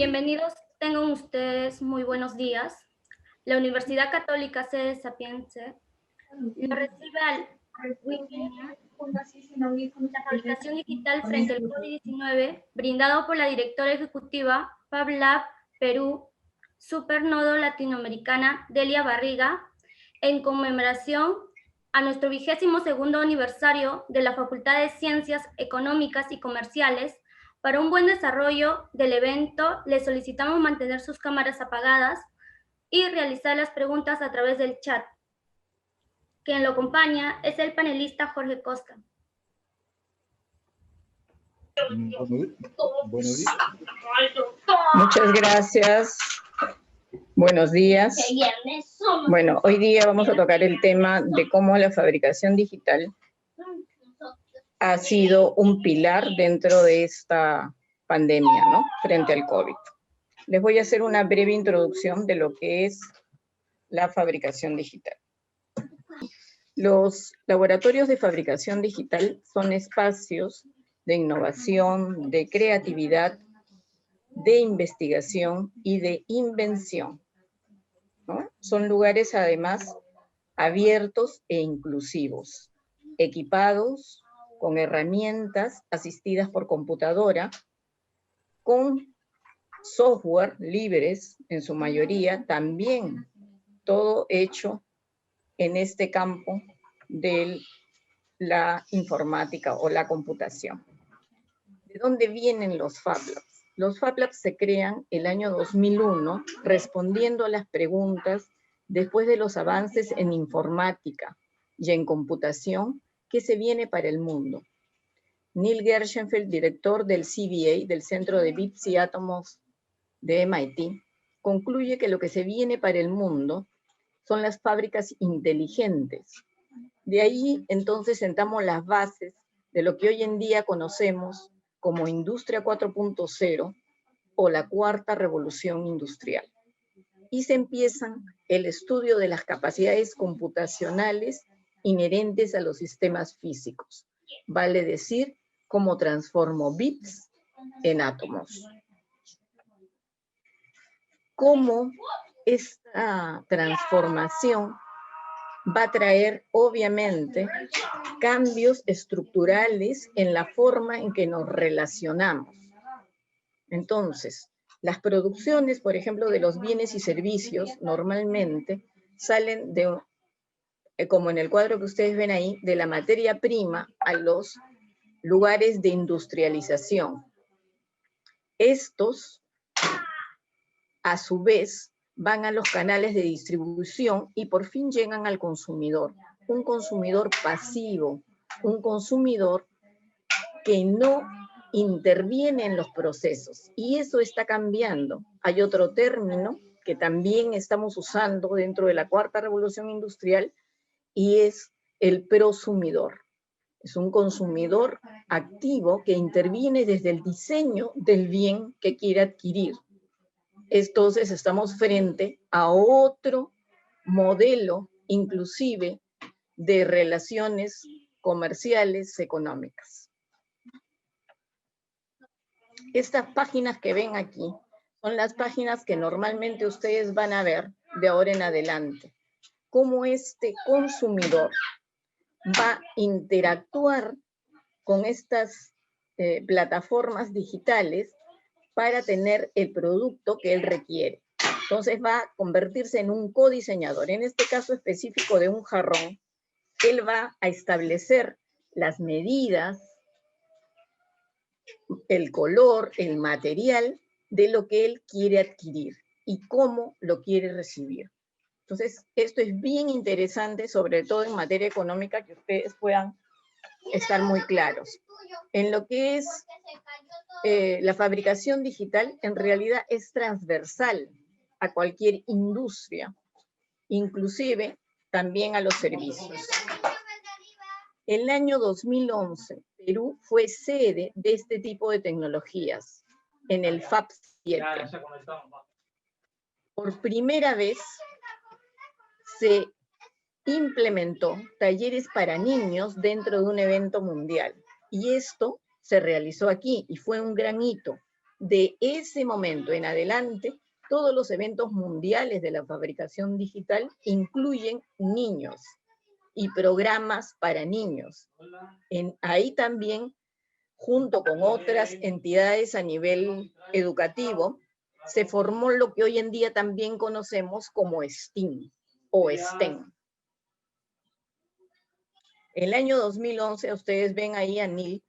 Bienvenidos, tengan ustedes muy buenos días. La Universidad Católica Sede Sapiense lo recibe al webinar La fabricación digital frente al COVID-19, brindado por la directora ejecutiva FabLab Perú, Supernodo Latinoamericana Delia Barriga, en conmemoración a nuestro 22º aniversario de la Facultad de Ciencias Económicas y Comerciales. Para un buen desarrollo del evento, les solicitamos mantener sus cámaras apagadas y realizar las preguntas a través del chat. Quien lo acompaña es el panelista Jorge Costa. Buenos días. Muchas gracias. Buenos días. Bueno, hoy día vamos a tocar el tema de cómo la fabricación digital ha sido un pilar dentro de esta pandemia, ¿no? Frente al COVID. Les voy a hacer una breve introducción de lo que es la fabricación digital. Los laboratorios de fabricación digital son espacios de innovación, de creatividad, de investigación y de invención, ¿no? Son lugares además abiertos e inclusivos, equipados con herramientas asistidas por computadora, con software libres en su mayoría, también todo hecho en este campo de la informática o la computación. ¿De dónde vienen los Fab Labs? Los Fab Labs se crean el año 2001 respondiendo a las preguntas después de los avances en informática y en computación que se viene para el mundo. Neil Gershenfeld, director del CBA, del Centro de Bits y Átomos de MIT, concluye que lo que se viene para el mundo son las fábricas inteligentes. De ahí entonces sentamos las bases de lo que hoy en día conocemos como Industria 4.0 o la cuarta revolución industrial. Y se empiezan el estudio de las capacidades computacionales inherentes a los sistemas físicos. Vale decir, cómo transformo bits en átomos. Cómo esta transformación va a traer, obviamente, cambios estructurales en la forma en que nos relacionamos. Entonces, las producciones, por ejemplo, de los bienes y servicios, normalmente salen de, como en el cuadro que ustedes ven ahí, de la materia prima a los lugares de industrialización. Estos, a su vez, van a los canales de distribución y por fin llegan al consumidor. Un consumidor pasivo, un consumidor que no interviene en los procesos. Y eso está cambiando. Hay otro término que también estamos usando dentro de la cuarta revolución industrial y es el prosumidor. Es un consumidor activo que interviene desde el diseño del bien que quiere adquirir. Entonces estamos frente a otro modelo, inclusive, de relaciones comerciales, económicas. Estas páginas que ven aquí son las páginas que normalmente ustedes van a ver de ahora en adelante. Cómo este consumidor va a interactuar con estas plataformas digitales para tener el producto que él requiere. Entonces va a convertirse en un codiseñador. En este caso específico de un jarrón, él va a establecer las medidas, el color, el material de lo que él quiere adquirir y cómo lo quiere recibir. Entonces, esto es bien interesante, sobre todo en materia económica, que ustedes puedan estar muy claros. En lo que es la fabricación digital, en realidad es transversal a cualquier industria, inclusive también a los servicios. El año 2011, Perú fue sede de este tipo de tecnologías, en el Fab 7. Por primera vez se implementó talleres para niños dentro de un evento mundial. Y esto se realizó aquí y fue un gran hito. de ese momento en adelante, todos los eventos mundiales de la fabricación digital incluyen niños y programas para niños. Ahí también, junto con otras entidades a nivel educativo, se formó lo que hoy en día también conocemos como STEAM o STEM. El año 2011, ustedes ven ahí a Neil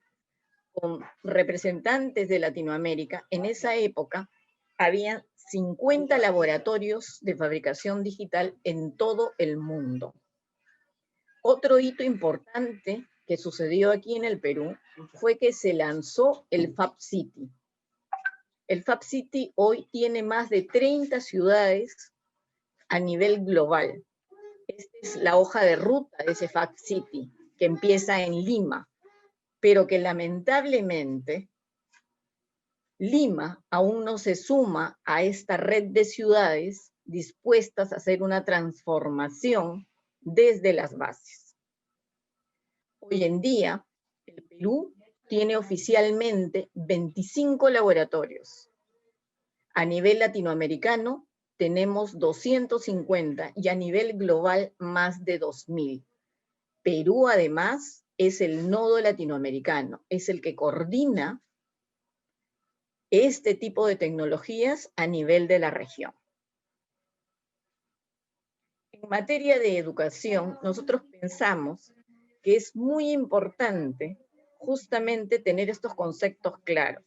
con representantes de Latinoamérica. En esa época había 50 laboratorios de fabricación digital en todo el mundo. Otro hito importante que sucedió aquí en el Perú fue que se lanzó el Fab City. El Fab City hoy tiene más de 30 ciudades a nivel global. Esta es la hoja de ruta de ese Fab City, que empieza en Lima, pero que lamentablemente Lima aún no se suma a esta red de ciudades dispuestas a hacer una transformación desde las bases. Hoy en día, el Perú tiene oficialmente 25 laboratorios. A nivel latinoamericano tenemos 250 y a nivel global más de 2000. Perú, además, es el nodo latinoamericano, es el que coordina este tipo de tecnologías a nivel de la región. En materia de educación, nosotros pensamos que es muy importante justamente tener estos conceptos claros.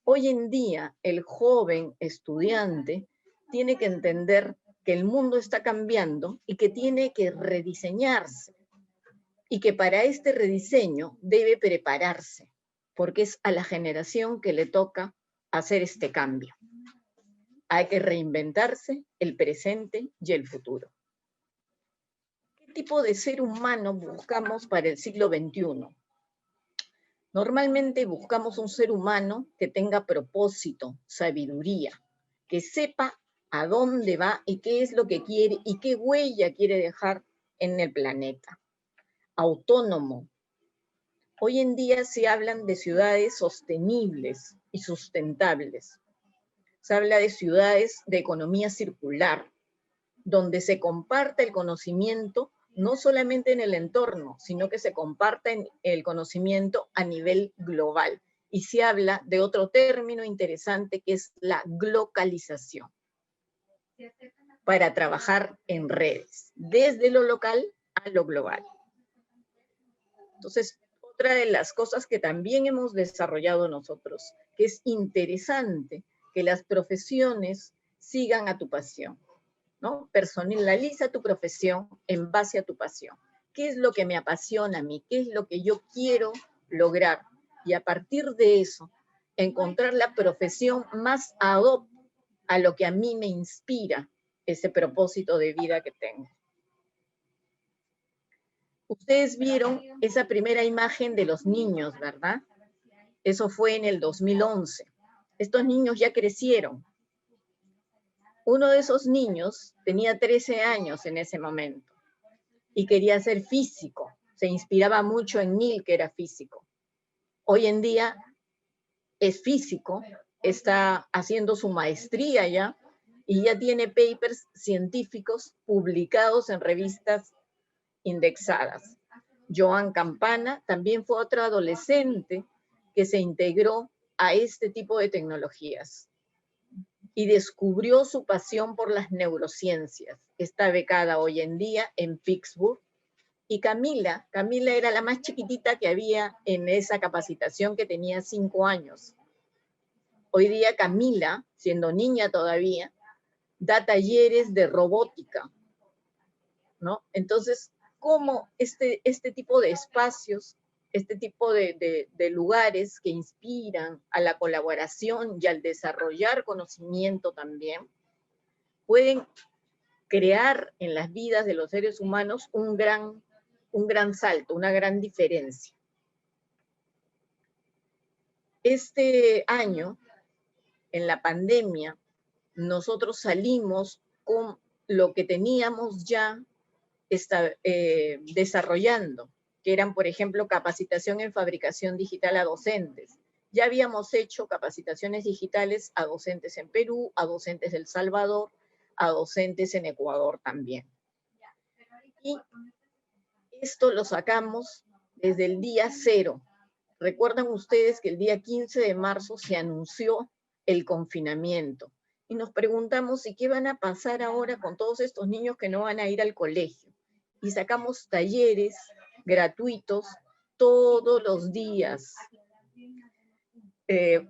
Hoy en día, el joven estudiante tiene que entender que el mundo está cambiando y que tiene que rediseñarse, y que para este rediseño debe prepararse, porque es a la generación que le toca hacer este cambio. Hay que reinventarse el presente y el futuro. ¿Qué tipo de ser humano buscamos para el siglo XXI? Normalmente buscamos un ser humano que tenga propósito, sabiduría, que sepa a dónde va y qué es lo que quiere y qué huella quiere dejar en el planeta. Autónomo. Hoy en día se hablan de ciudades sostenibles y sustentables. Se habla de ciudades de economía circular, donde se comparta el conocimiento no solamente en el entorno, sino que se comparta el conocimiento a nivel global. Y se habla de otro término interesante que es la glocalización, para trabajar en redes, desde lo local a lo global. Entonces, otra de las cosas que también hemos desarrollado nosotros, que es interesante que las profesiones sigan a tu pasión, ¿no? Personaliza tu profesión en base a tu pasión. ¿Qué es lo que me apasiona a mí? ¿Qué es lo que yo quiero lograr? Y a partir de eso, encontrar la profesión más ad hoc a lo que a mí me inspira ese propósito de vida que tengo. Ustedes vieron esa primera imagen de los niños, ¿verdad? Eso fue en el 2011. Estos niños ya crecieron. Uno de esos niños tenía 13 años en ese momento y quería ser físico. Se inspiraba mucho en Neil, que era físico. Hoy en día es físico, está haciendo su maestría ya y ya tiene papers científicos publicados en revistas indexadas. Joan Campana también fue otro adolescente que se integró a este tipo de tecnologías y descubrió su pasión por las neurociencias. Está becada hoy en día en Pittsburgh. Y Camila era la más chiquitita que había en esa capacitación, que tenía 5 años. Hoy día Camila, siendo niña todavía, da talleres de robótica, ¿no? Entonces, cómo este tipo de espacios, este tipo de lugares que inspiran a la colaboración y al desarrollar conocimiento también, pueden crear en las vidas de los seres humanos un gran salto, una gran diferencia. Este año, en la pandemia, nosotros salimos con lo que teníamos ya desarrollando, que eran, por ejemplo, capacitación en fabricación digital a docentes, Ya habíamos hecho capacitaciones digitales a docentes en Perú, a docentes de El Salvador, a docentes en Ecuador también. Y esto lo sacamos desde el día 0. Recuerdan ustedes que el día 15 de marzo se anunció el confinamiento. Y nos preguntamos, ¿y qué van a pasar ahora con todos estos niños que no van a ir al colegio? Y sacamos talleres gratuitos todos los días.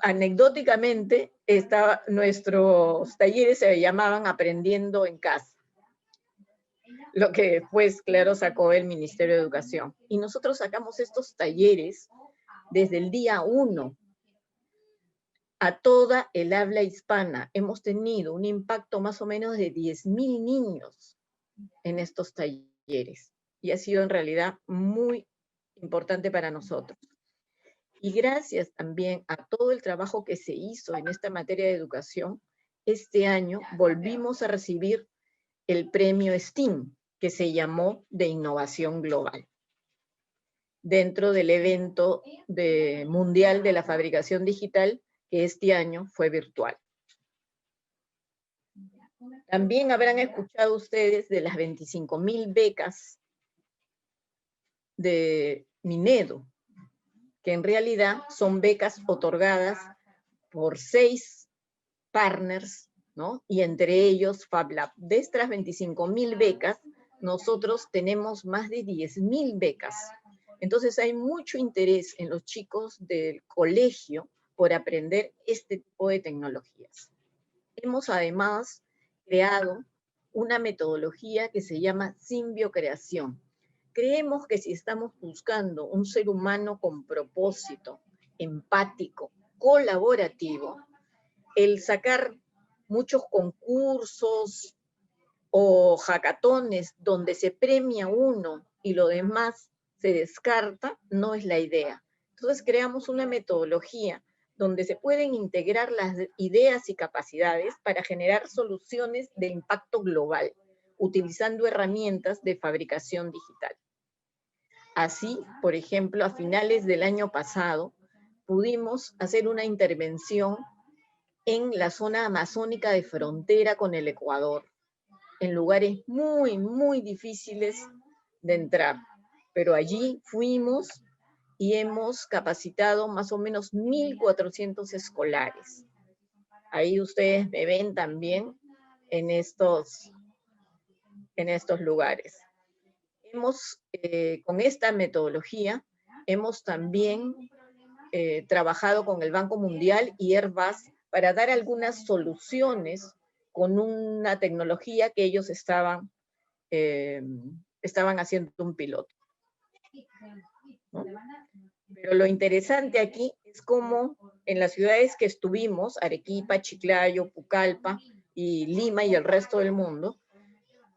Anecdóticamente, nuestros talleres se llamaban Aprendiendo en Casa, lo que después, claro, sacó el Ministerio de Educación. Y nosotros sacamos estos talleres desde el día 1 a toda el habla hispana. Hemos tenido un impacto más o menos de 10.000 niños en estos talleres. Y ha sido en realidad muy importante para nosotros. Y gracias también a todo el trabajo que se hizo en esta materia de educación, este año volvimos a recibir el premio STEAM, que se llamó de Innovación Global, dentro del evento mundial de la fabricación digital, que este año fue virtual. También habrán escuchado ustedes de las 25.000 becas de Minedo, que en realidad son becas otorgadas por 6 partners, ¿no? Y entre ellos FabLab. De estas 25.000 becas, nosotros tenemos más de 10.000 becas. Entonces hay mucho interés en los chicos del colegio por aprender este tipo de tecnologías. Hemos además creado una metodología que se llama simbiocreación. Creemos que si estamos buscando un ser humano con propósito, empático, colaborativo, el sacar muchos concursos o hackatones donde se premia uno y lo demás se descarta, no es la idea. Entonces creamos una metodología donde se pueden integrar las ideas y capacidades para generar soluciones de impacto global, utilizando herramientas de fabricación digital. Así, por ejemplo, a finales del año pasado, pudimos hacer una intervención en la zona amazónica de frontera con el Ecuador, en lugares muy, muy difíciles de entrar. Pero allí fuimos y hemos capacitado más o menos 1.400 escolares. Ahí ustedes me ven también en estos lugares. Con esta metodología, hemos también trabajado con el Banco Mundial y Airbus para dar algunas soluciones con una tecnología que ellos estaban haciendo un piloto, ¿no? Pero lo interesante aquí es cómo en las ciudades que estuvimos, Arequipa, Chiclayo, Pucallpa y Lima y el resto del mundo,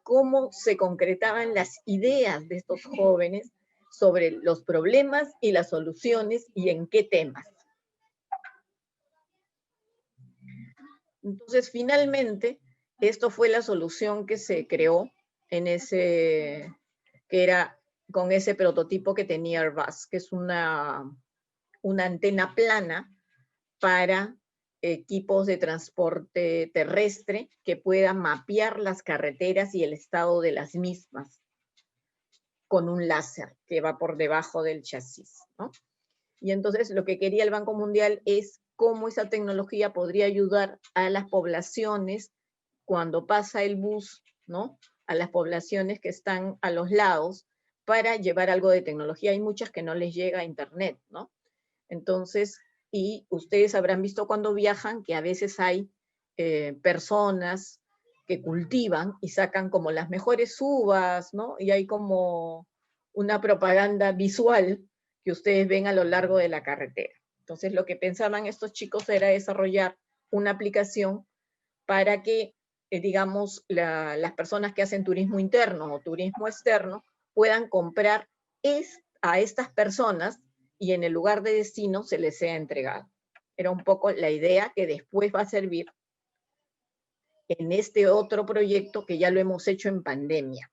cómo se concretaban las ideas de estos jóvenes sobre los problemas y las soluciones y en qué temas. Entonces, finalmente, esto fue la solución que se creó en que era con ese prototipo que tenía Airbus, que es una antena plana para equipos de transporte terrestre que puedan mapear las carreteras y el estado de las mismas con un láser que va por debajo del chasis, ¿no? Y entonces lo que quería el Banco Mundial es cómo esa tecnología podría ayudar a las poblaciones cuando pasa el bus, ¿no? A las poblaciones que están a los lados para llevar algo de tecnología. Hay muchas que no les llega a internet, ¿no? Entonces, y ustedes habrán visto cuando viajan que a veces hay personas que cultivan y sacan como las mejores uvas, ¿no? Y hay como una propaganda visual que ustedes ven a lo largo de la carretera. Entonces, lo que pensaban estos chicos era desarrollar una aplicación para que, digamos, las personas que hacen turismo interno o turismo externo puedan comprar a estas personas y en el lugar de destino se les sea entregado. Era un poco la idea que después va a servir en este otro proyecto que ya lo hemos hecho en pandemia.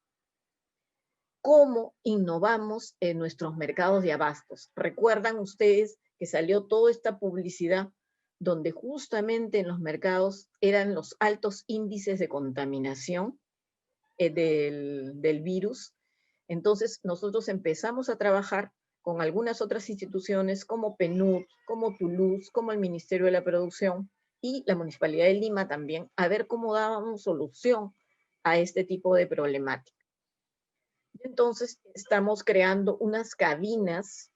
¿Cómo innovamos en nuestros mercados de abastos? Recuerdan ustedes que salió toda esta publicidad donde justamente en los mercados eran los altos índices de contaminación del virus. Entonces nosotros empezamos a trabajar con algunas otras instituciones como PNUD, como Toulouse, como el Ministerio de la Producción y la Municipalidad de Lima también, a ver cómo dábamos solución a este tipo de problemática. Entonces estamos creando unas cabinas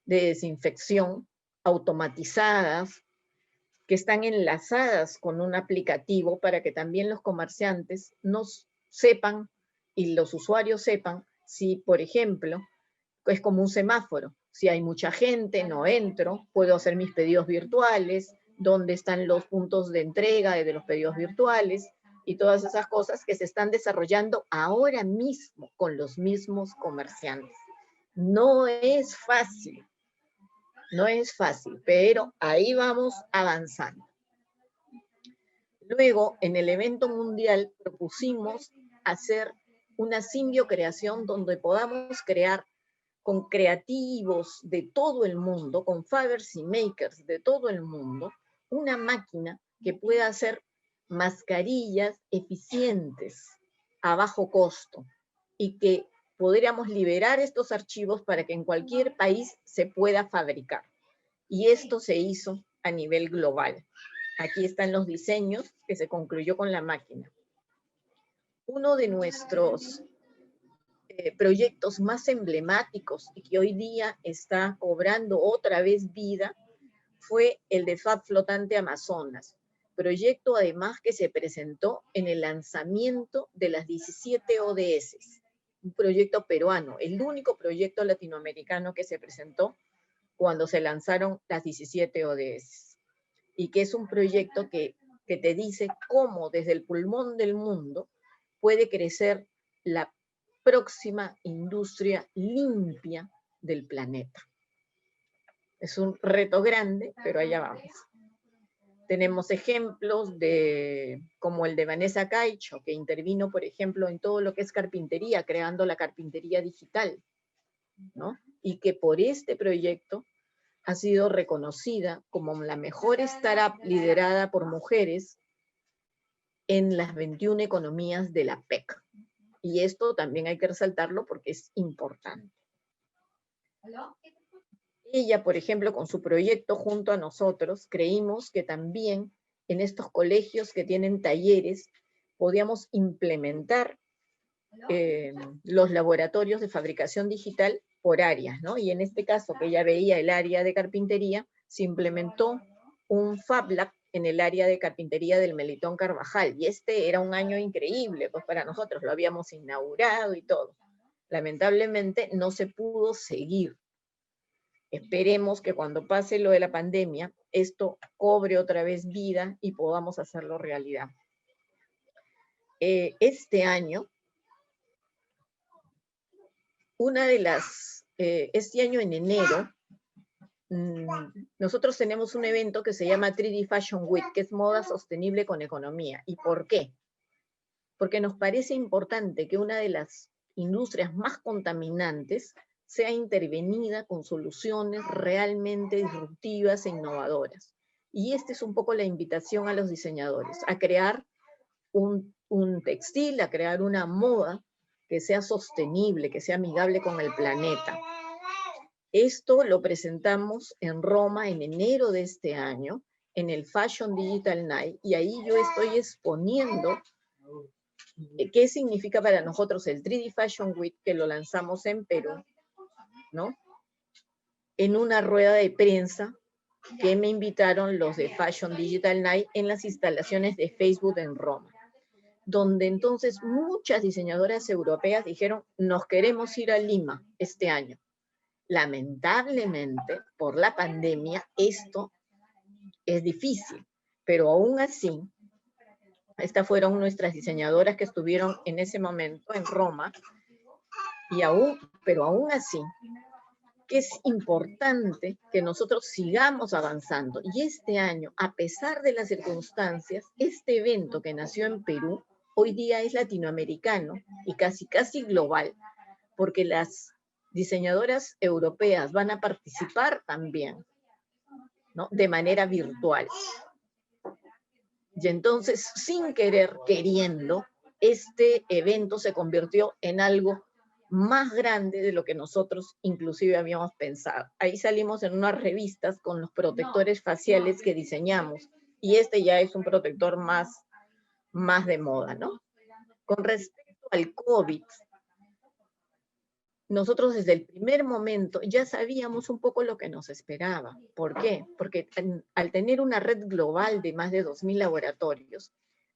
de desinfección automatizadas que están enlazadas con un aplicativo para que también los comerciantes nos sepan y los usuarios sepan si, por ejemplo, es como un semáforo. Si hay mucha gente, no entro, puedo hacer mis pedidos virtuales, dónde están los puntos de entrega de los pedidos virtuales y todas esas cosas que se están desarrollando ahora mismo con los mismos comerciantes. No es fácil, no es fácil, pero ahí vamos avanzando. Luego, en el evento mundial, propusimos hacer una simbiocreación donde podamos crear con creativos de todo el mundo, con fabers y makers de todo el mundo, una máquina que pueda hacer mascarillas eficientes a bajo costo y que podríamos liberar estos archivos para que en cualquier país se pueda fabricar. Y esto se hizo a nivel global. Aquí están los diseños que se concluyó con la máquina. Uno de nuestros proyectos más emblemáticos y que hoy día está cobrando otra vez vida fue el de FAB Flotante Amazonas. Proyecto además que se presentó en el lanzamiento de las 17 ODS. Un proyecto peruano, el único proyecto latinoamericano que se presentó cuando se lanzaron las 17 ODS. Y que es un proyecto que te dice cómo desde el pulmón del mundo puede crecer la próxima industria limpia del planeta. Es un reto grande, pero allá vamos. Tenemos ejemplos como el de Vanessa Caicho, que intervino, por ejemplo, en todo lo que es carpintería, creando la carpintería digital, ¿no? Y que por este proyecto ha sido reconocida como la mejor startup liderada por mujeres en las 21 economías de la PEC. Y esto también hay que resaltarlo porque es importante. Ella, por ejemplo, con su proyecto junto a nosotros, creímos que también en estos colegios que tienen talleres podíamos implementar los laboratorios de fabricación digital por áreas, ¿no? Y en este caso, que ella veía el área de carpintería, se implementó un Fab Lab en el área de carpintería del Melitón Carvajal, y este era un año increíble, pues para nosotros lo habíamos inaugurado y todo. Lamentablemente no se pudo seguir. Esperemos que cuando pase lo de la pandemia, esto cobre otra vez vida y podamos hacerlo realidad. Este año, este año en enero, nosotros tenemos un evento que se llama 3D Fashion Week, que es moda sostenible con economía. ¿Y por qué? Porque nos parece importante que una de las industrias más contaminantes sea intervenida con soluciones realmente disruptivas e innovadoras. Y esta es un poco la invitación a los diseñadores, a crear un textil, a crear una moda que sea sostenible, que sea amigable con el planeta. Esto lo presentamos en Roma en enero de este año, en el Fashion Digital Night, y ahí yo estoy exponiendo qué significa para nosotros el 3D Fashion Week, que lo lanzamos en Perú, ¿no? En una rueda de prensa que me invitaron los de Fashion Digital Night en las instalaciones de Facebook en Roma, donde entonces muchas diseñadoras europeas dijeron, nos queremos ir a Lima este año. Lamentablemente, por la pandemia, esto es difícil, pero aún así, estas fueron nuestras diseñadoras que estuvieron en ese momento en Roma, pero aún así, que es importante que nosotros sigamos avanzando. Y este año, a pesar de las circunstancias, este evento que nació en Perú, hoy día es latinoamericano y casi global, porque las diseñadoras europeas van a participar también ¿no? De manera virtual. Y entonces, sin querer, queriendo, este evento se convirtió en algo más grande de lo que nosotros inclusive habíamos pensado. Ahí salimos en unas revistas con los protectores faciales que diseñamos, y este ya es un protector más de moda, ¿no? Con respecto al COVID, nosotros desde el primer momento ya sabíamos un poco lo que nos esperaba. ¿Por qué? Porque al tener una red global de más de 2.000 laboratorios,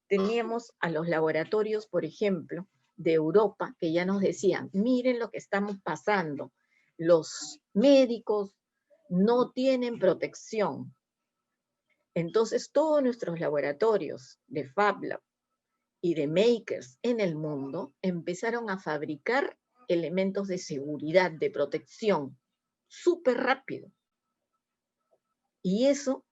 teníamos a los laboratorios, por ejemplo, de Europa, que ya nos decían, miren lo que estamos pasando, los médicos no tienen protección. Entonces, todos nuestros laboratorios de FabLab y de makers en el mundo empezaron a fabricar elementos de seguridad, de protección, súper rápido. Y eso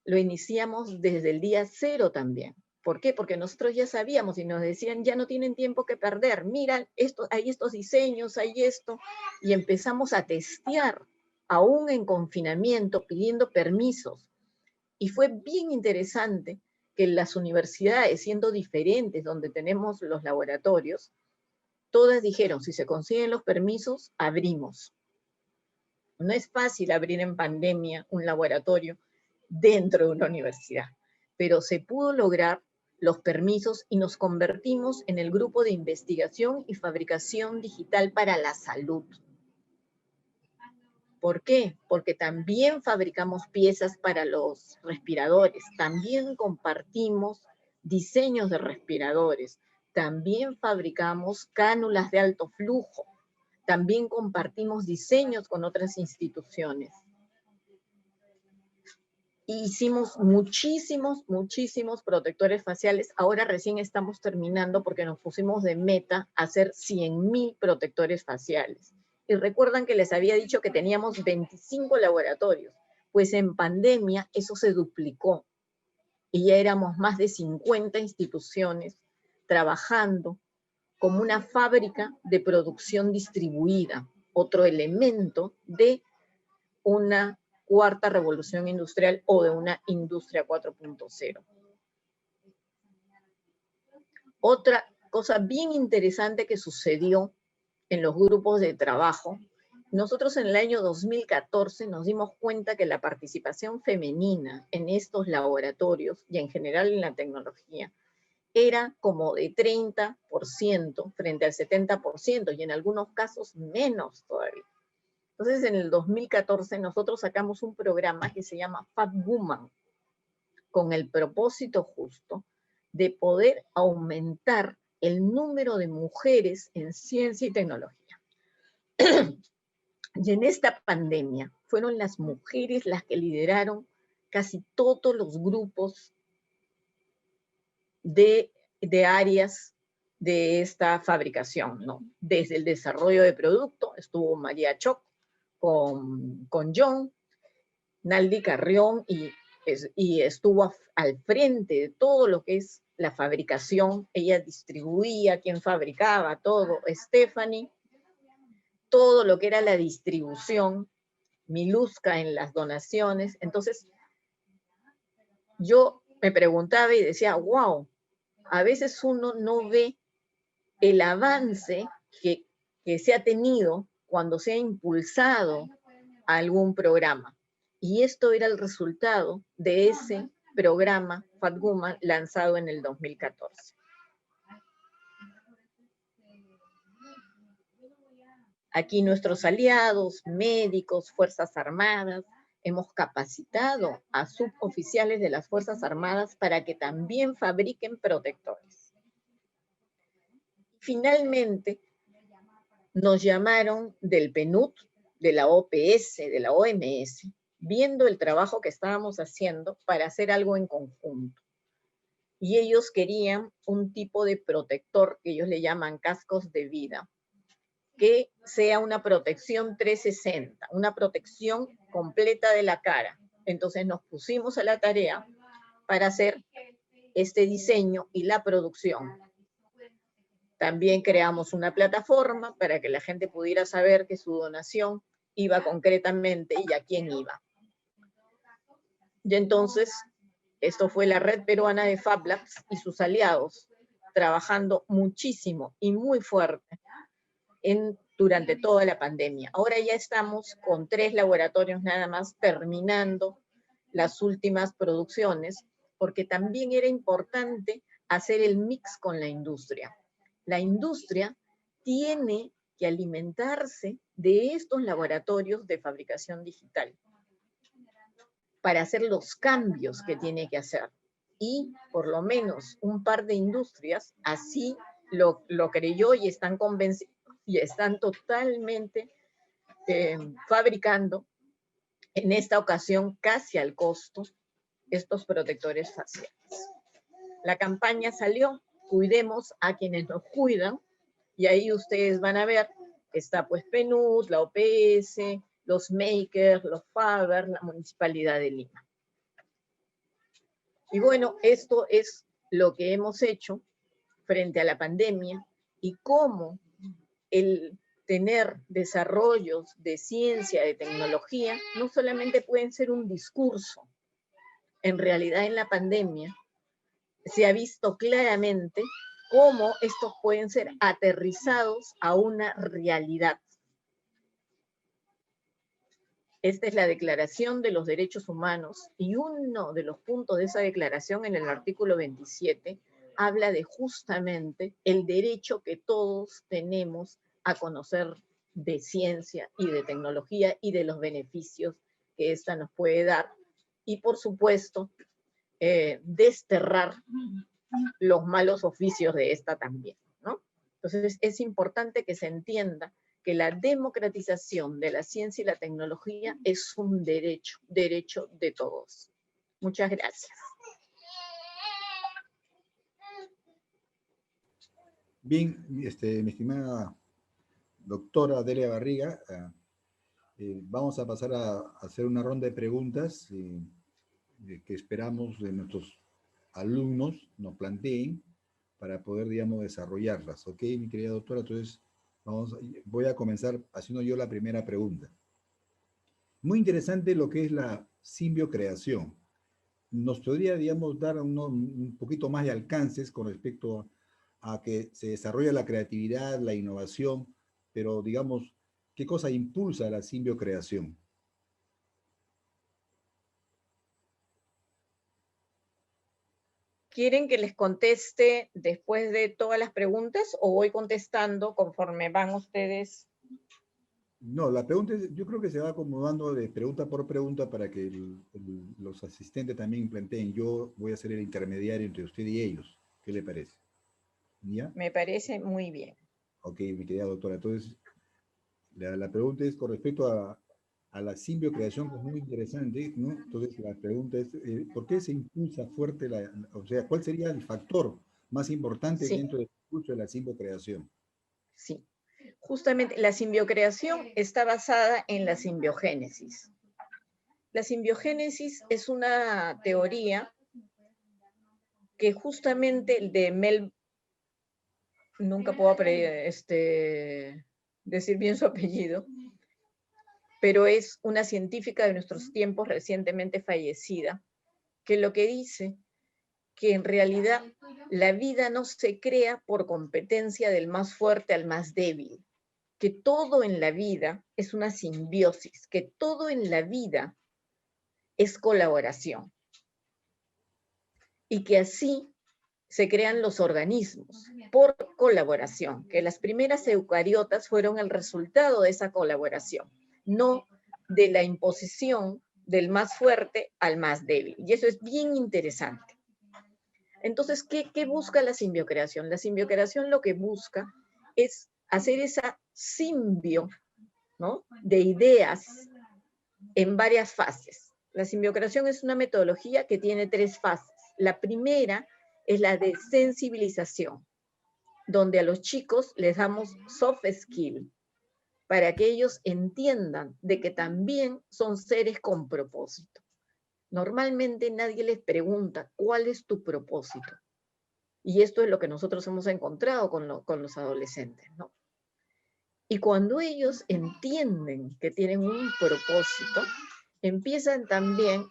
lo iniciamos desde el día cero también. ¿Por qué? Porque nosotros ya sabíamos y nos decían, ya no tienen tiempo que perder, mira, hay estos diseños, hay esto, y empezamos a testear, aún en confinamiento, pidiendo permisos. Y fue bien interesante que las universidades, siendo diferentes donde tenemos los laboratorios, todas dijeron, si se consiguen los permisos, abrimos. No es fácil abrir en pandemia un laboratorio dentro de una universidad, pero se pudo lograr los permisos y nos convertimos en el grupo de investigación y fabricación digital para la salud. ¿Por qué? Porque también fabricamos piezas para los respiradores, también compartimos diseños de respiradores, también fabricamos cánulas de alto flujo, también compartimos diseños con otras instituciones. Hicimos muchísimos protectores faciales. Ahora recién estamos terminando porque nos pusimos de meta hacer 100.000 protectores faciales. Y recuerdan que les había dicho que teníamos 25 laboratorios. Pues en pandemia eso se duplicó. Y ya éramos más de 50 instituciones trabajando como una fábrica de producción distribuida. Otro elemento de una cuarta revolución industrial o de una industria 4.0. Otra cosa bien interesante que sucedió en los grupos de trabajo, nosotros en el año 2014 nos dimos cuenta que la participación femenina en estos laboratorios y en general en la tecnología era como de 30% frente al 70% y en algunos casos menos todavía. Entonces, en el 2014 nosotros sacamos un programa que se llama FabWoman, con el propósito justo de poder aumentar el número de mujeres en ciencia y tecnología. Y en esta pandemia fueron las mujeres las que lideraron casi todos los grupos de áreas de esta fabricación, ¿no? Desde el desarrollo de producto, estuvo María Choc, con John, Naldi Carrión, y estuvo al frente de todo lo que es la fabricación. Ella distribuía, quien fabricaba todo, Stephanie, todo lo que era la distribución, Miluska en las donaciones. Entonces, yo me preguntaba y decía, wow, a veces uno no ve el avance que se ha tenido cuando se ha impulsado algún programa. Y esto era el resultado de ese programa FabWoman lanzado en el 2014. Aquí nuestros aliados, médicos, Fuerzas Armadas, hemos capacitado a suboficiales de las Fuerzas Armadas para que también fabriquen protectores. Finalmente, nos llamaron del PNUD, de la OPS, de la OMS, viendo el trabajo que estábamos haciendo para hacer algo en conjunto. Y ellos querían un tipo de protector que ellos le llaman cascos de vida, que sea una protección 360, una protección completa de la cara. Entonces nos pusimos a la tarea para hacer este diseño y la producción. También creamos una plataforma para que la gente pudiera saber que su donación iba concretamente y a quién iba. Y entonces, esto fue la Red Peruana de Fab Labs y sus aliados, trabajando muchísimo y muy fuerte durante toda la pandemia. Ahora ya estamos con 3 laboratorios nada más terminando las últimas producciones, porque también era importante hacer el mix con la industria. La industria tiene que alimentarse de estos laboratorios de fabricación digital para hacer los cambios que tiene que hacer. Y por lo menos un par de industrias así lo creyó y están convencidos y están totalmente fabricando en esta ocasión casi al costo estos protectores faciales. La campaña salió, cuidemos a quienes nos cuidan, y ahí ustedes van a ver, está pues PNUD, la OPS, los makers, los Faber, la Municipalidad de Lima. Y bueno, esto es lo que hemos hecho frente a la pandemia y cómo el tener desarrollos de ciencia, de tecnología, no solamente pueden ser un discurso. En realidad, en la pandemia se ha visto claramente cómo estos pueden ser aterrizados a una realidad. Esta es la Declaración de los Derechos Humanos y uno de los puntos de esa declaración en el artículo 27 habla de justamente el derecho que todos tenemos a conocer de ciencia y de tecnología y de los beneficios que esta nos puede dar y por supuesto desterrar los malos oficios de esta también, ¿no? Entonces es importante que se entienda que la democratización de la ciencia y la tecnología es un derecho de todos. Muchas gracias. Bien, mi estimada doctora Delia Barriga, vamos a pasar a hacer una ronda de preguntas que esperamos de nuestros alumnos nos planteen para poder, digamos, desarrollarlas. ¿Ok, mi querida doctora? Entonces, voy a comenzar haciendo yo la primera pregunta. Muy interesante lo que es la simbiocreación. ¿Nos podría, digamos, dar un poquito más de alcances con respecto a que se desarrolla la creatividad, la innovación, pero, digamos, qué cosa impulsa la simbiocreación? ¿Quieren que les conteste después de todas las preguntas o voy contestando conforme van ustedes? No, la pregunta es, yo creo que se va acomodando de pregunta por pregunta para que los asistentes también planteen. Yo voy a ser el intermediario entre usted y ellos. ¿Qué le parece? ¿Ya? Me parece muy bien. Ok, mi querida doctora. Entonces, la pregunta es con respecto a la simbiocreación, que es muy interesante, ¿no? Entonces, la pregunta es, ¿por qué se impulsa fuerte o sea, cuál sería el factor más importante Sí, dentro del impulso de la simbiocreación? sí. Justamente la simbiocreación está basada en la simbiogénesis. La simbiogénesis es una teoría que justamente de Mel, nunca puedo decir bien su apellido, pero es una científica de nuestros tiempos recientemente fallecida, que lo que dice que en realidad la vida no se crea por competencia del más fuerte al más débil, que todo en la vida es una simbiosis, que todo en la vida es colaboración y que así se crean los organismos por colaboración, que las primeras eucariotas fueron el resultado de esa colaboración, no de la imposición del más fuerte al más débil. Y eso es bien interesante. Entonces, ¿qué busca la simbiocreación? La simbiocreación lo que busca es hacer esa simbio, ¿no?, de ideas en varias fases. La simbiocreación es una metodología que tiene 3 fases. La primera es la de sensibilización, donde a los chicos les damos soft skill para que ellos entiendan de que también son seres con propósito. Normalmente nadie les pregunta cuál es tu propósito. Y esto es lo que nosotros hemos encontrado con los adolescentes, ¿no? Y cuando ellos entienden que tienen un propósito, empiezan también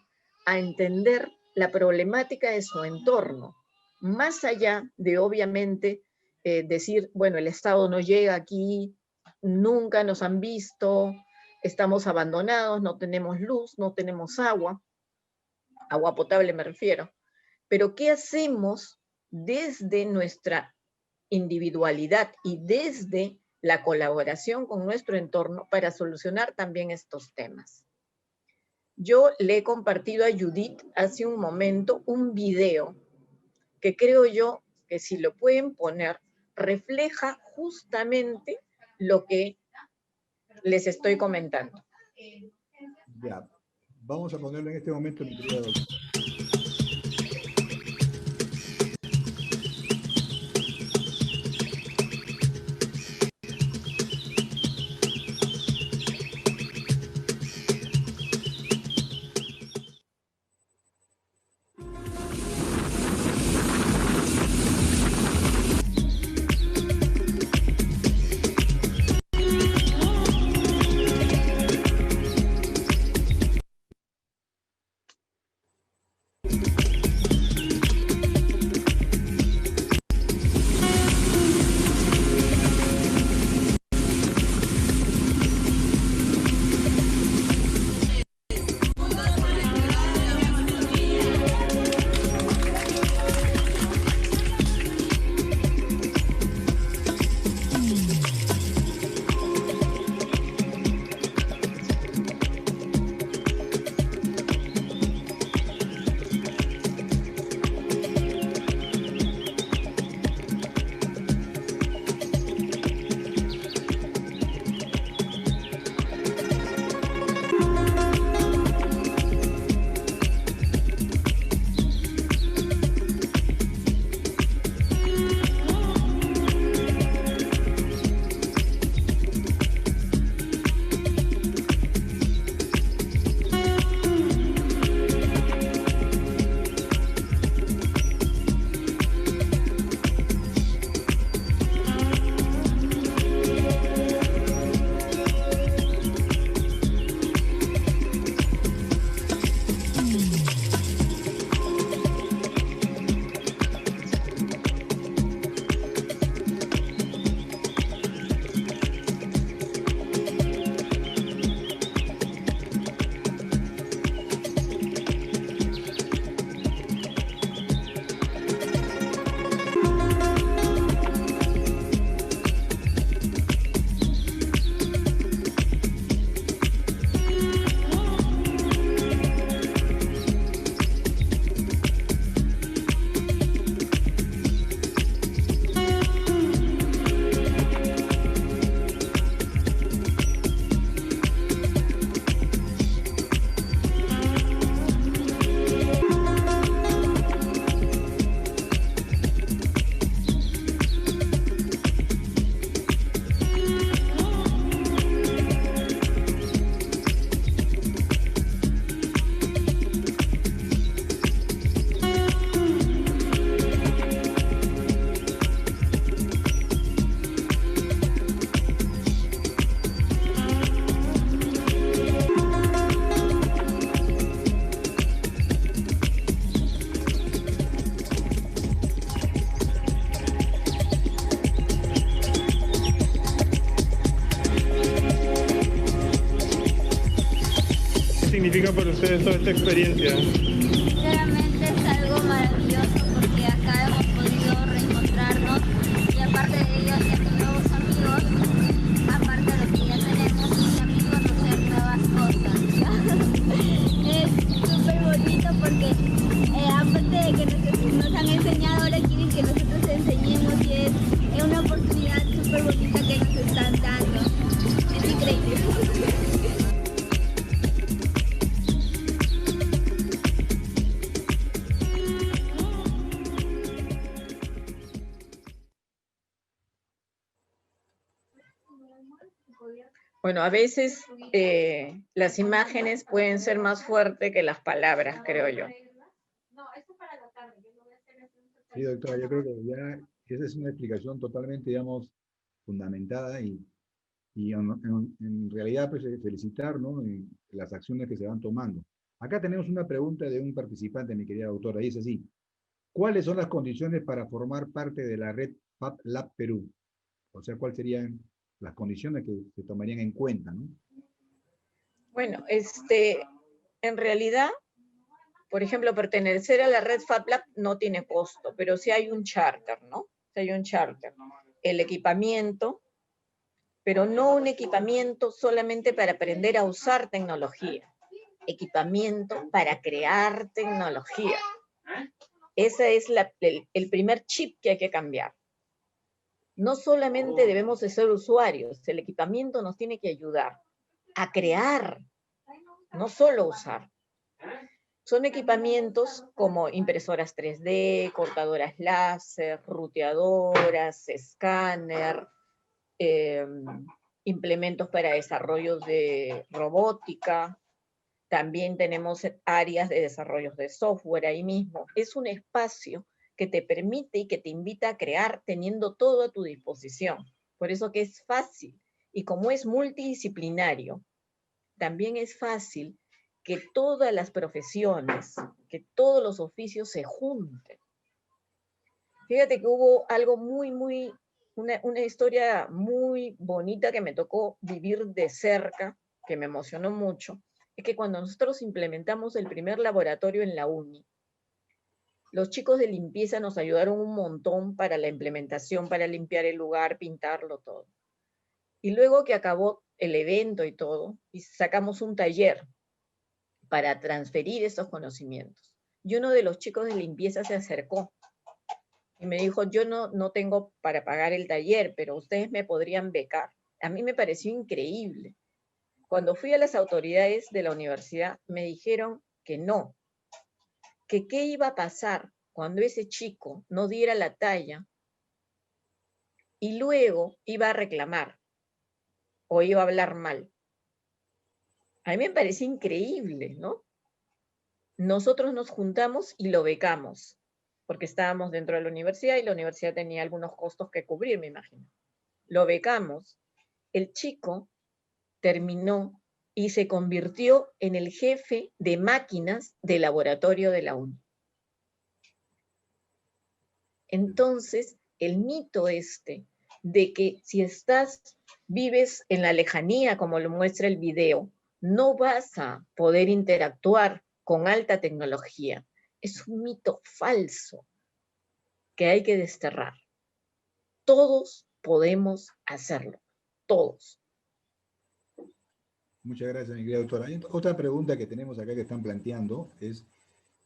a entender la problemática de su entorno, más allá de obviamente decir, bueno, el Estado no llega aquí, nunca nos han visto, estamos abandonados, no tenemos luz, no tenemos agua potable me refiero, pero ¿qué hacemos desde nuestra individualidad y desde la colaboración con nuestro entorno para solucionar también estos temas? Yo le he compartido a Judith hace un momento un video que creo yo que si lo pueden poner, refleja justamente lo que les estoy comentando. Ya, vamos a ponerlo en este momento, mi querida doctora. significa para ustedes toda esta experiencia? Realmente es algo maravilloso porque acá hemos podido reencontrarnos y aparte de ello hacer nuevos amigos, aparte de lo que ya tenemos, y también conocer nuevas cosas. Es súper bonito porque aparte de que nos han enseñado, ahora quieren que nosotros enseñemos y es una oportunidad súper bonita que nos están dando. Es increíble. Bueno, a veces las imágenes pueden ser más fuertes que las palabras, creo yo. Sí, doctora, yo creo que ya esa es una explicación totalmente, digamos, fundamentada y en realidad, pues, felicitar, ¿no?, en las acciones que se van tomando. Acá tenemos una pregunta de un participante, mi querida doctora, y es así. ¿Cuáles son las condiciones para formar parte de la red Fab Lab Perú? O sea, ¿cuáles serían las condiciones que se tomarían en cuenta, ¿no? Bueno, en realidad, por ejemplo, pertenecer a la red FabLab no tiene costo, pero sí hay un charter, ¿no? Sí hay un charter. El equipamiento, pero no un equipamiento solamente para aprender a usar tecnología, equipamiento para crear tecnología. Ese es el primer chip que hay que cambiar. No solamente debemos de ser usuarios, el equipamiento nos tiene que ayudar a crear, no solo usar. Son equipamientos como impresoras 3D, cortadoras láser, ruteadoras, escáner, implementos para desarrollos de robótica. También tenemos áreas de desarrollos de software ahí mismo. Es un espacio que te permite y que te invita a crear teniendo todo a tu disposición. Por eso que es fácil. Y como es multidisciplinario, también es fácil que todas las profesiones, que todos los oficios se junten. Fíjate que hubo algo una historia muy bonita que me tocó vivir de cerca, que me emocionó mucho, es que cuando nosotros implementamos el primer laboratorio en la uni, los chicos de limpieza nos ayudaron un montón para la implementación, para limpiar el lugar, pintarlo todo. Y luego que acabó el evento y todo, y sacamos un taller para transferir esos conocimientos. Y uno de los chicos de limpieza se acercó y me dijo, yo no tengo para pagar el taller, pero ustedes me podrían becar. A mí me pareció increíble. Cuando fui a las autoridades de la universidad, me dijeron que no, que qué iba a pasar cuando ese chico no diera la talla y luego iba a reclamar o iba a hablar mal. A mí me pareció increíble, ¿no? Nosotros nos juntamos y lo becamos, porque estábamos dentro de la universidad y la universidad tenía algunos costos que cubrir, me imagino. Lo becamos. El chico terminó y se convirtió en el jefe de máquinas del laboratorio de la UNI. Entonces, el mito de que si vives en la lejanía, como lo muestra el video, no vas a poder interactuar con alta tecnología, es un mito falso que hay que desterrar. Todos podemos hacerlo, todos. Muchas gracias, mi querida doctora. Otra pregunta que tenemos acá que están planteando es,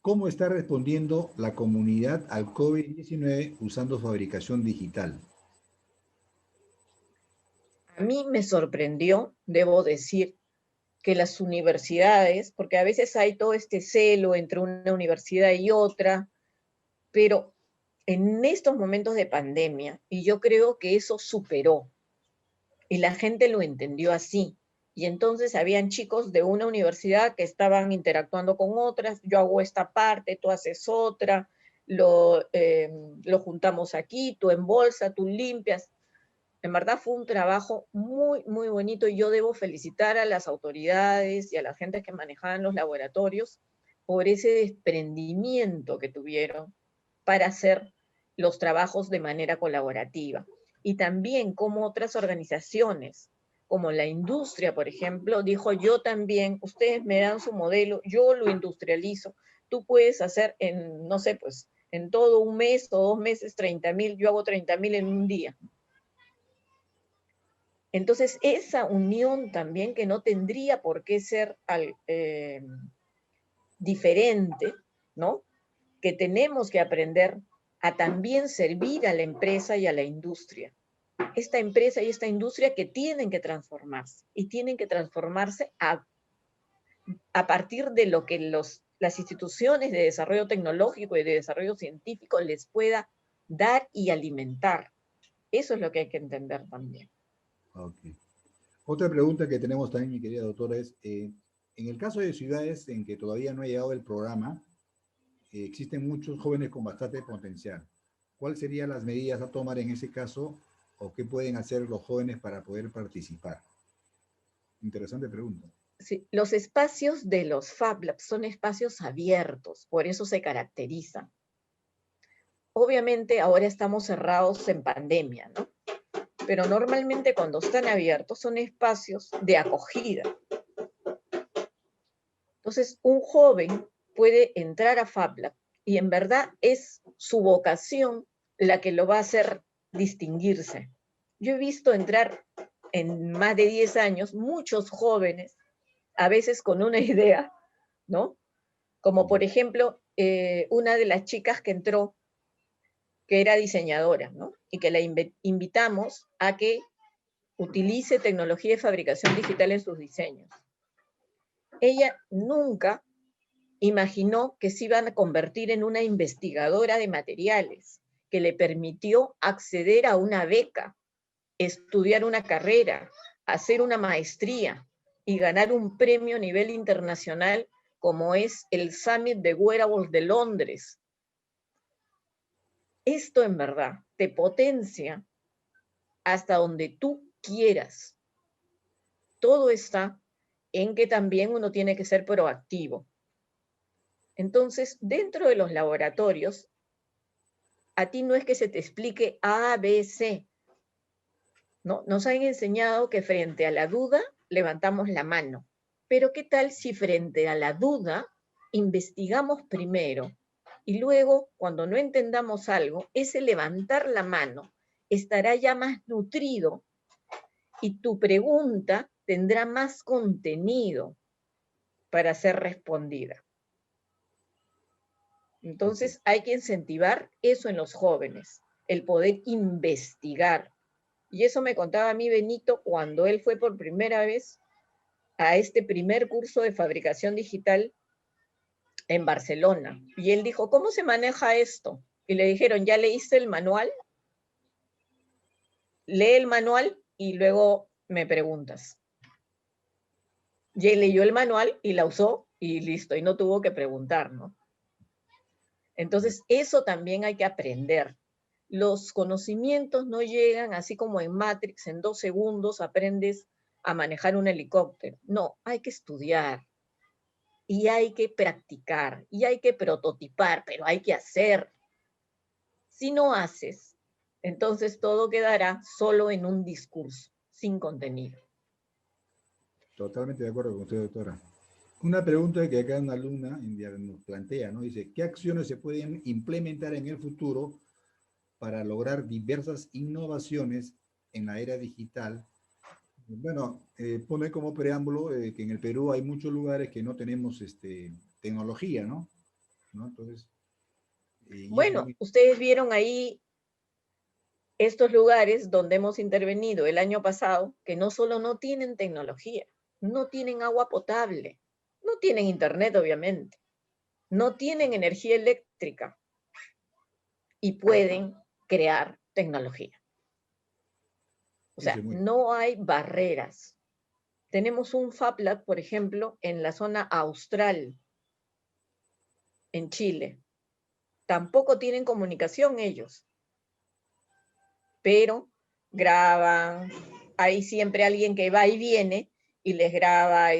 ¿cómo está respondiendo la comunidad al COVID-19 usando fabricación digital? A mí me sorprendió, debo decir, que las universidades, porque a veces hay todo este celo entre una universidad y otra, pero en estos momentos de pandemia, y yo creo que eso superó, y la gente lo entendió así, y entonces habían chicos de una universidad que estaban interactuando con otras, yo hago esta parte, tú haces otra, lo juntamos aquí, tú embolsas, tú limpias. En verdad fue un trabajo muy, muy bonito y yo debo felicitar a las autoridades y a la gente que manejaban los laboratorios por ese desprendimiento que tuvieron para hacer los trabajos de manera colaborativa. Y también como otras organizaciones, como la industria, por ejemplo, dijo yo también, ustedes me dan su modelo, yo lo industrializo, tú puedes hacer en, no sé, pues en todo un mes o 2 meses 30,000, yo hago 30,000 en un día. Entonces, esa unión también que no tendría por qué ser diferente, ¿no? Que tenemos que aprender a también servir a la empresa y a la industria. Esta empresa y esta industria que tienen que transformarse y tienen que transformarse a partir de lo que las instituciones de desarrollo tecnológico y de desarrollo científico les pueda dar y alimentar. Eso es lo que hay que entender también. Okay. Otra pregunta que tenemos también, mi querida doctora, es, en el caso de ciudades en que todavía no ha llegado el programa, existen muchos jóvenes con bastante potencial. ¿Cuáles serían las medidas a tomar en ese caso o qué pueden hacer los jóvenes para poder participar? Interesante pregunta. Sí, los espacios de los Fab Labs son espacios abiertos, por eso se caracterizan. Obviamente ahora estamos cerrados en pandemia, ¿no? Pero normalmente cuando están abiertos son espacios de acogida. Entonces, un joven puede entrar a Fab Lab y en verdad es su vocación la que lo va a hacer distinguirse. Yo he visto entrar en más de 10 años muchos jóvenes, a veces con una idea, ¿no? Como por ejemplo, una de las chicas que entró, que era diseñadora, ¿no? Y que la invitamos a que utilice tecnología de fabricación digital en sus diseños. Ella nunca imaginó que se iban a convertir en una investigadora de materiales, que le permitió acceder a una beca, estudiar una carrera, hacer una maestría y ganar un premio a nivel internacional como es el Summit de Wearables de Londres. Esto en verdad te potencia hasta donde tú quieras. Todo está en que también uno tiene que ser proactivo. Entonces, dentro de los laboratorios, a ti no es que se te explique A, B, C, ¿no? Nos han enseñado que frente a la duda levantamos la mano. Pero ¿qué tal si frente a la duda investigamos primero y luego, cuando no entendamos algo, ese levantar la mano estará ya más nutrido y tu pregunta tendrá más contenido para ser respondida? Entonces hay que incentivar eso en los jóvenes, el poder investigar. Y eso me contaba a mí Benito cuando él fue por primera vez a este primer curso de fabricación digital en Barcelona. Y él dijo, ¿cómo se maneja esto? Y le dijeron, ¿ya leíste el manual? Lee el manual y luego me preguntas. Y él leyó el manual y la usó y listo, y no tuvo que preguntar, ¿no? Entonces, eso también hay que aprender. Los conocimientos no llegan así como en Matrix, en 2 segundos aprendes a manejar un helicóptero. No, hay que estudiar y hay que practicar y hay que prototipar, pero hay que hacer. Si no haces, entonces todo quedará solo en un discurso, sin contenido. Totalmente de acuerdo con usted, doctora. Una pregunta que acá una alumna nos plantea, ¿no? Dice, ¿qué acciones se pueden implementar en el futuro para lograr diversas innovaciones en la era digital? Bueno, pone como preámbulo que en el Perú hay muchos lugares que no tenemos tecnología, ¿no? Entonces, bueno, ustedes vieron ahí estos lugares donde hemos intervenido el año pasado, que no solo no tienen tecnología, no tienen agua potable, no tienen internet, obviamente, no tienen energía eléctrica y pueden crear tecnología. O sea, no hay barreras. Tenemos un Fab Lab, por ejemplo, en la zona austral, en Chile. Tampoco tienen comunicación ellos, pero graban. Hay siempre alguien que va y viene y les graba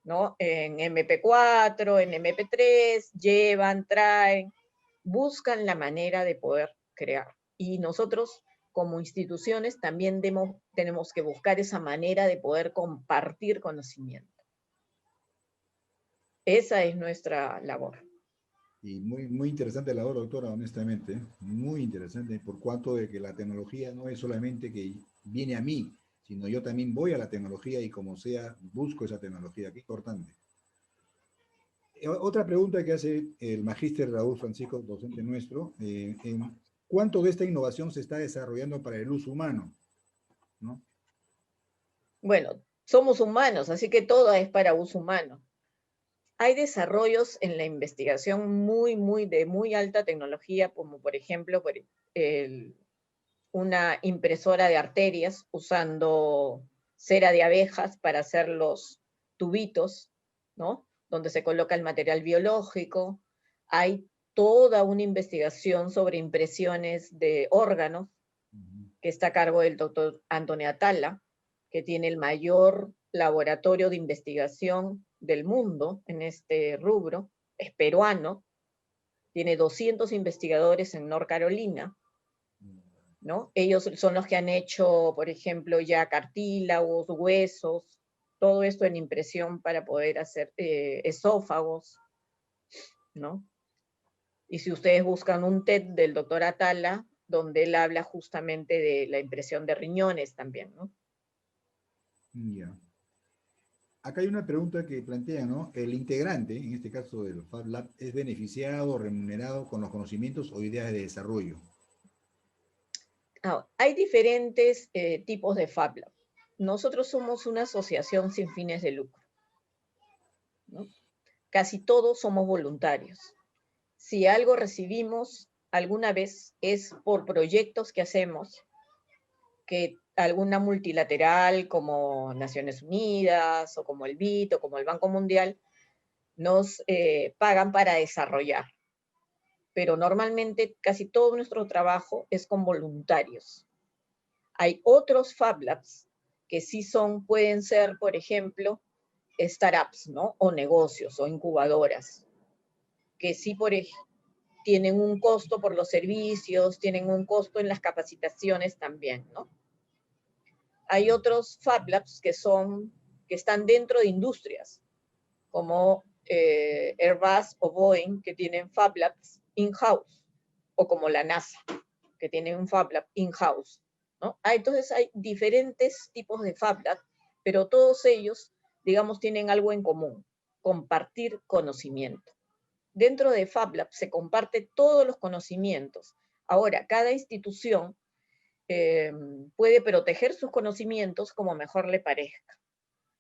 ¿no? En MP4, en MP3, llevan, traen, buscan la manera de poder crear. Y nosotros, como instituciones, también tenemos que buscar esa manera de poder compartir conocimiento. Esa es nuestra labor. Y muy interesante labor, doctora, honestamente. Muy interesante, por cuanto de que la tecnología no es solamente que viene a mí, sino yo también voy a la tecnología y como sea, busco esa tecnología. Qué importante. Otra pregunta que hace el magíster Raúl Francisco, docente nuestro, ¿cuánto de esta innovación se está desarrollando para el uso humano? ¿No? Bueno, somos humanos, así que todo es para uso humano. Hay desarrollos en la investigación de muy alta tecnología, como por ejemplo una impresora de arterias usando cera de abejas para hacer los tubitos, ¿no? Donde se coloca el material biológico. Hay toda una investigación sobre impresiones de órganos que está a cargo del doctor Antonio Atala, que tiene el mayor laboratorio de investigación del mundo en este rubro, es peruano, tiene 200 investigadores en North Carolina, ¿no? Ellos son los que han hecho, por ejemplo, ya cartílagos, huesos, todo esto en impresión para poder hacer esófagos, ¿no? Y si ustedes buscan un TED del doctor Atala, donde él habla justamente de la impresión de riñones también, ¿no? Ya. Acá hay una pregunta que plantea, ¿no? ¿El integrante, en este caso del Fab Lab, es beneficiado o remunerado con los conocimientos o ideas de desarrollo? Hay diferentes tipos de Fab Lab. Nosotros somos una asociación sin fines de lucro, ¿no? Casi todos somos voluntarios. Si algo recibimos alguna vez es por proyectos que hacemos, que alguna multilateral como Naciones Unidas o como el BID o como el Banco Mundial nos pagan para desarrollar. Pero normalmente casi todo nuestro trabajo es con voluntarios. Hay otros Fab Labs que sí pueden ser, por ejemplo, startups, ¿no? O negocios o incubadoras, que sí tienen un costo por los servicios, tienen un costo en las capacitaciones también, ¿no? Hay otros Fab Labs que están dentro de industrias, como Airbus o Boeing, que tienen Fab Labs in-house, o como la NASA, que tiene un Fab Lab in-house, ¿no? Entonces hay diferentes tipos de Fab Lab, pero todos ellos, digamos, tienen algo en común: compartir conocimiento. Dentro de Fab Lab se comparte todos los conocimientos. Ahora, cada institución puede proteger sus conocimientos como mejor le parezca.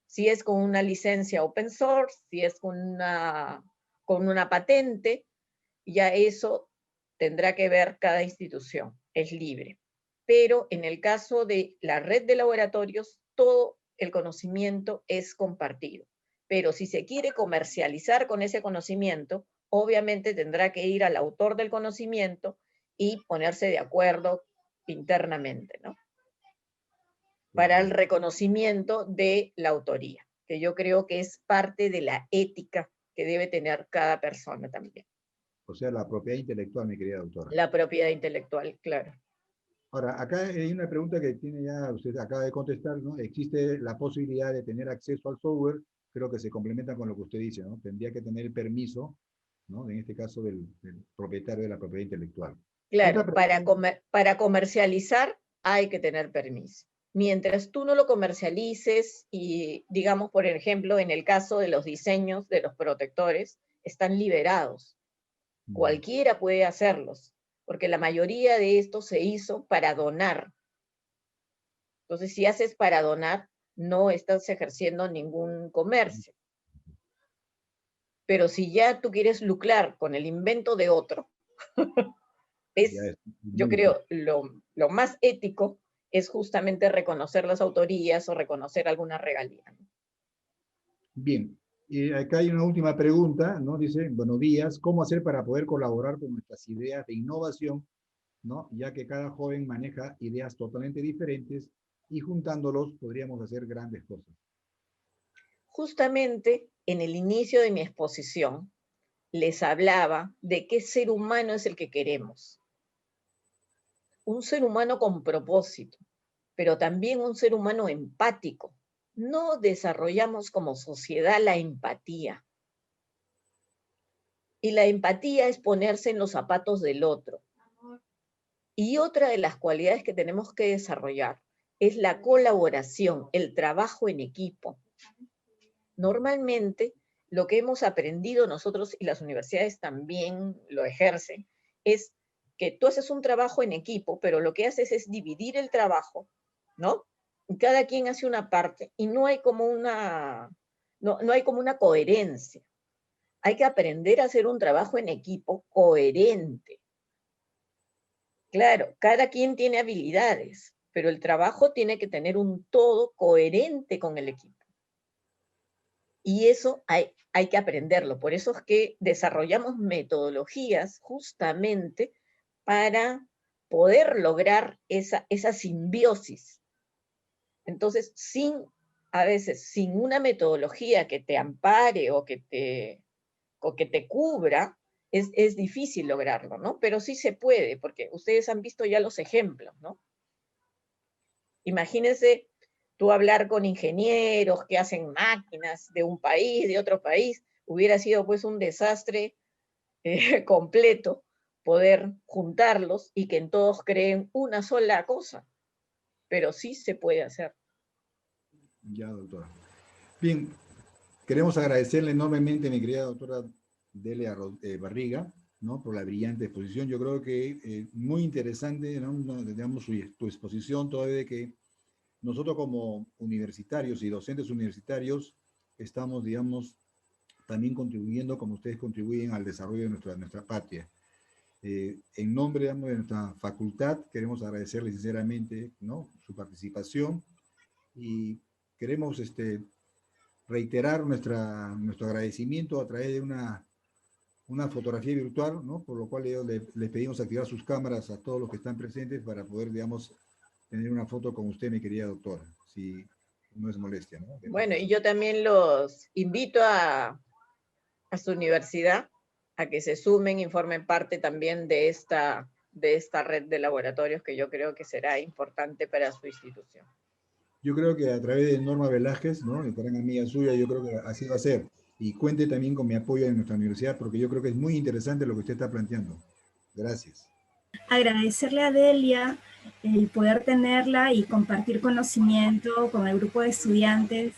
Si es con una licencia open source, si es con una patente, ya eso tendrá que ver cada institución, es libre. Pero en el caso de la red de laboratorios, todo el conocimiento es compartido. Pero si se quiere comercializar con ese conocimiento, obviamente tendrá que ir al autor del conocimiento y ponerse de acuerdo internamente, ¿no? Para el reconocimiento de la autoría, que yo creo que es parte de la ética que debe tener cada persona también. O sea, la propiedad intelectual, mi querida doctora. La propiedad intelectual, claro. Ahora, acá hay una pregunta que usted acaba de contestar, ¿no? ¿Existe la posibilidad de tener acceso al software? Creo que se complementa con lo que usted dice, ¿no? Tendría que tener el permiso, ¿no? En este caso del propietario de la propiedad intelectual. Claro, para comercializar hay que tener permiso. Mientras tú no lo comercialices y, digamos, por ejemplo, en el caso de los diseños de los protectores, están liberados. Cualquiera puede hacerlos, porque la mayoría de estos se hizo para donar. Entonces, si haces para donar, no estás ejerciendo ningún comercio. Pero si ya tú quieres lucrar con el invento de otro, yo creo, lo más ético es justamente reconocer las autorías o reconocer alguna regalía. Bien, acá hay una última pregunta, ¿no? Dice, buenos días, ¿cómo hacer para poder colaborar con nuestras ideas de innovación, ¿no? Ya que cada joven maneja ideas totalmente diferentes y juntándolos podríamos hacer grandes cosas. Justamente en el inicio de mi exposición les hablaba de qué ser humano es el que queremos. Un ser humano con propósito, pero también un ser humano empático. No desarrollamos como sociedad la empatía. Y la empatía es ponerse en los zapatos del otro. Y otra de las cualidades que tenemos que desarrollar es la colaboración, el trabajo en equipo. Normalmente, lo que hemos aprendido nosotros, y las universidades también lo ejercen, es que tú haces un trabajo en equipo, pero lo que haces es dividir el trabajo, ¿no? Y cada quien hace una parte y no hay como una coherencia. Hay que aprender a hacer un trabajo en equipo coherente. Claro, cada quien tiene habilidades, pero el trabajo tiene que tener un todo coherente con el equipo. Y eso hay que aprenderlo. Por eso es que desarrollamos metodologías justamente para poder lograr esa simbiosis. Entonces, sin a veces sin una metodología que te ampare o que te cubra, es difícil lograrlo, ¿no? Pero sí se puede, porque ustedes han visto ya los ejemplos, ¿no? Imagínense tú hablar con ingenieros que hacen máquinas de un país, de otro país, hubiera sido pues un desastre completo poder juntarlos y que en todos creen una sola cosa, pero sí se puede hacer. Ya, doctora. Bien, queremos agradecerle enormemente, mi querida doctora Delia Barriga, ¿no? Por la brillante exposición. Yo creo que muy interesante, ¿no? Digamos, tu exposición, todavía de que nosotros como universitarios y docentes universitarios estamos, digamos, también contribuyendo, como ustedes contribuyen al desarrollo de nuestra patria. En nombre, digamos, de nuestra facultad, queremos agradecerle sinceramente, ¿no? Su participación y queremos reiterar nuestro agradecimiento a través de una fotografía virtual, ¿no? Por lo cual le pedimos activar sus cámaras a todos los que están presentes para poder, digamos, tener una foto con usted, mi querida doctora, si no es molestia, ¿no? Bueno, y yo también los invito a su universidad a que se sumen y formen parte también de esta red de laboratorios que yo creo que será importante para su institución. Yo creo que a través de Norma Velázquez, ¿no? Y gran amiga suya, yo creo que así va a ser. Y cuente también con mi apoyo en nuestra universidad, porque yo creo que es muy interesante lo que usted está planteando. Gracias. Agradecerle a Delia el poder tenerla y compartir conocimiento con el grupo de estudiantes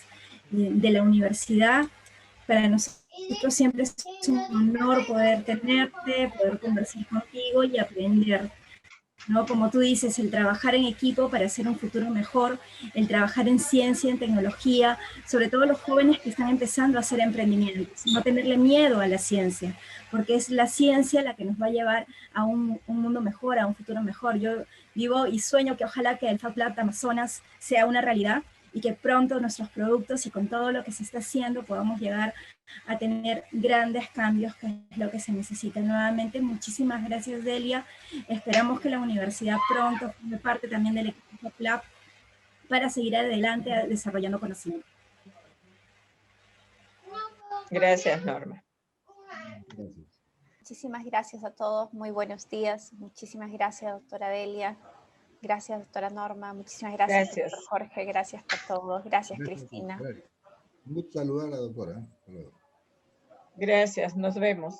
de la universidad. Para nosotros siempre es un honor poder tenerte, poder conversar contigo y aprender, ¿no? Como tú dices, el trabajar en equipo para hacer un futuro mejor, el trabajar en ciencia, en tecnología, sobre todo los jóvenes que están empezando a hacer emprendimientos, no tenerle miedo a la ciencia, porque es la ciencia la que nos va a llevar a un mundo mejor, a un futuro mejor. Yo vivo y sueño que ojalá que el Fab Lab de Amazonas sea una realidad y que pronto nuestros productos y con todo lo que se está haciendo podamos llegar a tener grandes cambios, que es lo que se necesita. Nuevamente, muchísimas gracias, Delia. Esperamos que la universidad pronto forme parte también del equipo Lab para seguir adelante desarrollando conocimiento. Gracias, Norma. Gracias. Muchísimas gracias a todos, muy buenos días. Muchísimas gracias, doctora Delia. Gracias, doctora Norma. Muchísimas gracias, doctor Jorge. Gracias por todos. Gracias, Cristina. Gracias. Un gusto saludar a la doctora. Gracias, nos vemos.